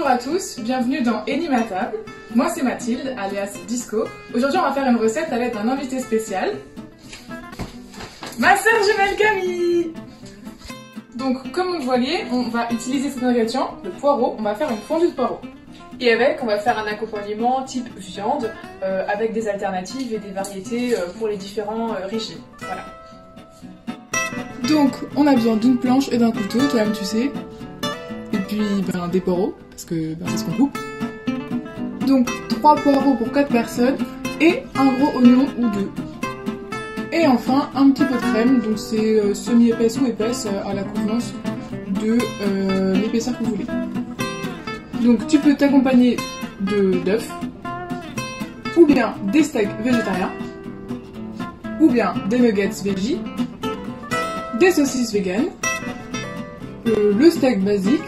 Bonjour à tous, bienvenue dans Eni ma table. Moi c'est Mathilde, alias Disco. Aujourd'hui on va faire une recette à l'aide d'un invité spécial. Ma sœur jumelle Camille. Donc comme vous le voyez, on va utiliser cet ingrédient, le poireau. On va faire une fondue de poireau. Et avec, on va faire un accompagnement type viande, avec des alternatives et des variétés pour les différents régimes. Voilà. Donc on a besoin d'une planche et d'un couteau, toi-même tu sais. Et puis des poireaux, parce que c'est ce qu'on coupe. Donc 3 poireaux pour 4 personnes et un gros oignon ou 2. Et enfin un petit peu de crème, donc c'est semi-épaisse ou épaisse à la convenance de l'épaisseur que vous voulez. Donc tu peux t'accompagner d'œufs, ou bien des steaks végétariens, ou bien des nuggets veggie, des saucisses véganes, le steak basique,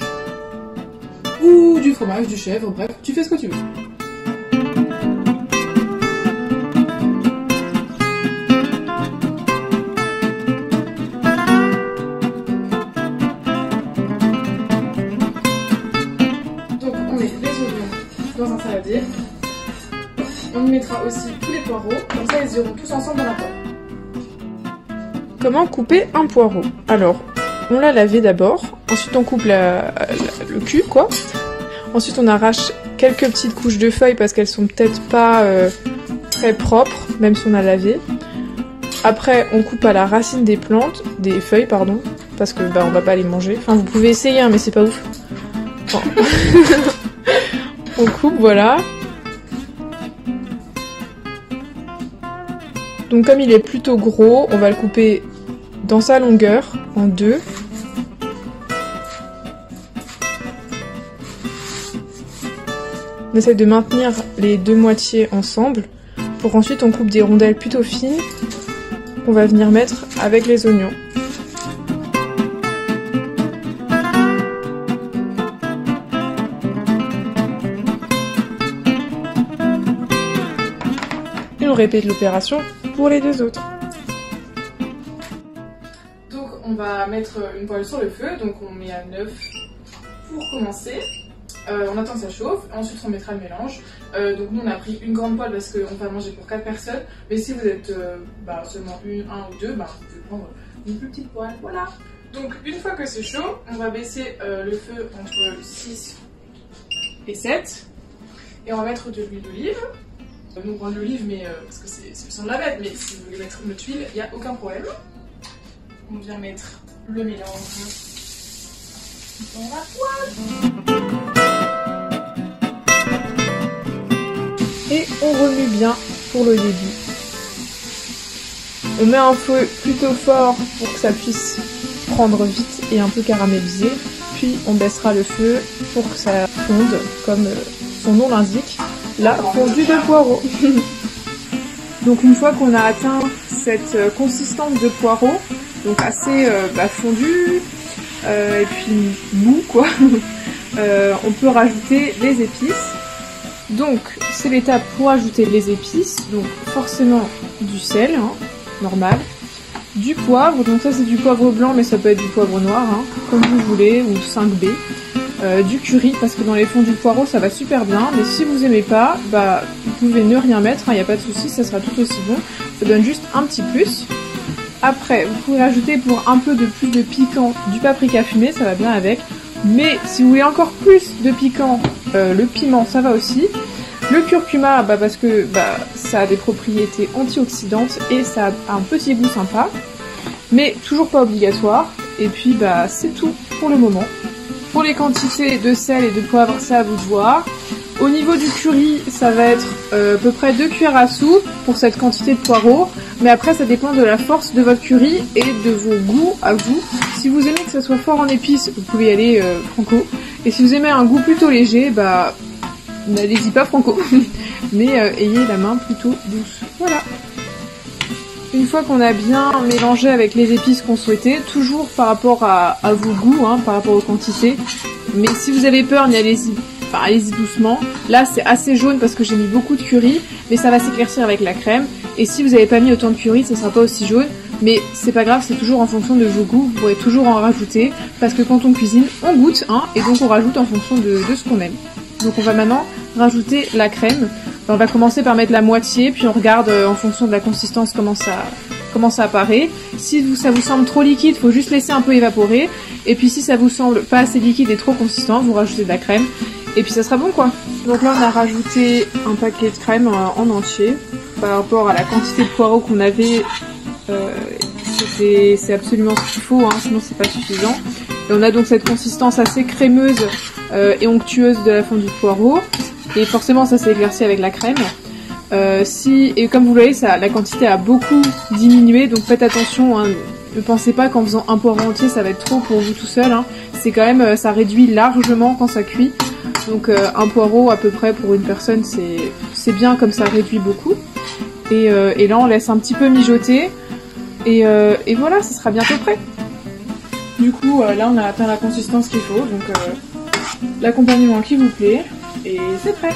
ou du fromage, du chèvre, bref, tu fais ce que tu veux. Donc on met les oignons dans un saladier. On y mettra aussi tous les poireaux, comme ça ils iront tous ensemble dans la poêle. Comment couper un poireau? Alors, on l'a lavé d'abord, ensuite on coupe le cul, quoi. Ensuite on arrache quelques petites couches de feuilles parce qu'elles sont peut-être pas très propres, même si on a lavé. Après on coupe à la racine des feuilles, pardon, parce que on va pas les manger. Enfin vous pouvez essayer, hein, mais c'est pas ouf. Bon. On coupe, voilà. Donc comme il est plutôt gros, on va le couper dans sa longueur, en 2. On essaie de maintenir les deux moitiés ensemble, pour qu'ensuite on coupe des rondelles plutôt fines, qu'on va venir mettre avec les oignons. Et on répète l'opération pour les deux autres. Donc on va mettre une poêle sur le feu, donc on met à 9 pour commencer. On attend que ça chauffe, ensuite on mettra le mélange. Donc nous on a pris une grande poêle parce qu'on va manger pour 4 personnes. Mais si vous êtes seulement un ou deux, vous pouvez prendre une plus petite poêle, voilà. Donc une fois que c'est chaud, on va baisser le feu entre 6 et 7. Et on va mettre de l'huile d'olive. Nous on prend de l'olive mais parce que c'est le sang de la bête, mais si vous voulez mettre une autre huile, il n'y a aucun problème. On vient mettre le mélange dans la poêle. Et on remue bien pour le début. On met un feu plutôt fort pour que ça puisse prendre vite et un peu caraméliser. Puis on baissera le feu pour que ça fonde, comme son nom l'indique, la fondue de poireau. Donc une fois qu'on a atteint cette consistance de poireau, donc assez fondu et puis mou quoi, on peut rajouter les épices. Donc c'est l'étape pour ajouter les épices, donc forcément du sel, hein, normal, du poivre, donc ça c'est du poivre blanc mais ça peut être du poivre noir, hein, comme vous voulez, ou 5B, du curry parce que dans les fondus de poireaux ça va super bien, mais si vous aimez pas, vous pouvez ne rien mettre, il n'y a pas de souci, ça sera tout aussi bon, ça donne juste un petit plus. Après vous pouvez rajouter pour un peu de plus de piquant du paprika fumé, ça va bien avec. Mais si vous voulez encore plus de piquant, le piment ça va aussi. Le curcuma parce que ça a des propriétés antioxydantes et ça a un petit goût sympa. Mais toujours pas obligatoire. Et puis c'est tout pour le moment. Pour les quantités de sel et de poivre, c'est à vous de voir. Au niveau du curry, ça va être à peu près 2 cuillères à soupe pour cette quantité de poireaux. Mais après, ça dépend de la force de votre curry et de vos goûts à vous. Si vous aimez que ça soit fort en épices, vous pouvez y aller franco. Et si vous aimez un goût plutôt léger, n'allez-y pas franco. Mais ayez la main plutôt douce. Voilà. Une fois qu'on a bien mélangé avec les épices qu'on souhaitait, toujours par rapport à vos goûts, hein, par rapport aux quantités. Mais si vous avez peur, allez-y doucement. Là, c'est assez jaune parce que j'ai mis beaucoup de curry, mais ça va s'éclaircir avec la crème. Et si vous n'avez pas mis autant de curry, ça sera pas aussi jaune. Mais c'est pas grave, c'est toujours en fonction de vos goûts, vous pourrez toujours en rajouter, parce que quand on cuisine, on goûte, hein, et donc on rajoute en fonction de ce qu'on aime. Donc on va maintenant rajouter la crème. On va commencer par mettre la moitié, puis on regarde en fonction de la consistance comment ça apparaît. Si ça vous semble trop liquide, faut juste laisser un peu évaporer. Et puis si ça vous semble pas assez liquide et trop consistant, vous rajoutez de la crème. Et puis ça sera bon quoi. Donc là on a rajouté un paquet de crème en entier. Par rapport à la quantité de poireaux qu'on avait, c'est absolument ce qu'il faut, hein, sinon c'est pas suffisant. Et on a donc cette consistance assez crémeuse et onctueuse de la fondue de poireaux. Et forcément ça s'est éclairci avec la crème. Et comme vous le voyez, la quantité a beaucoup diminué, donc faites attention, hein, ne pensez pas qu'en faisant un poireau entier ça va être trop pour vous tout seul, hein. C'est quand même, ça réduit largement quand ça cuit, donc un poireau à peu près pour une personne c'est bien, comme ça réduit beaucoup. Et là on laisse un petit peu mijoter, et voilà, ça sera bientôt prêt. Du coup là on a atteint la consistance qu'il faut, donc l'accompagnement qui vous plaît, et c'est prêt.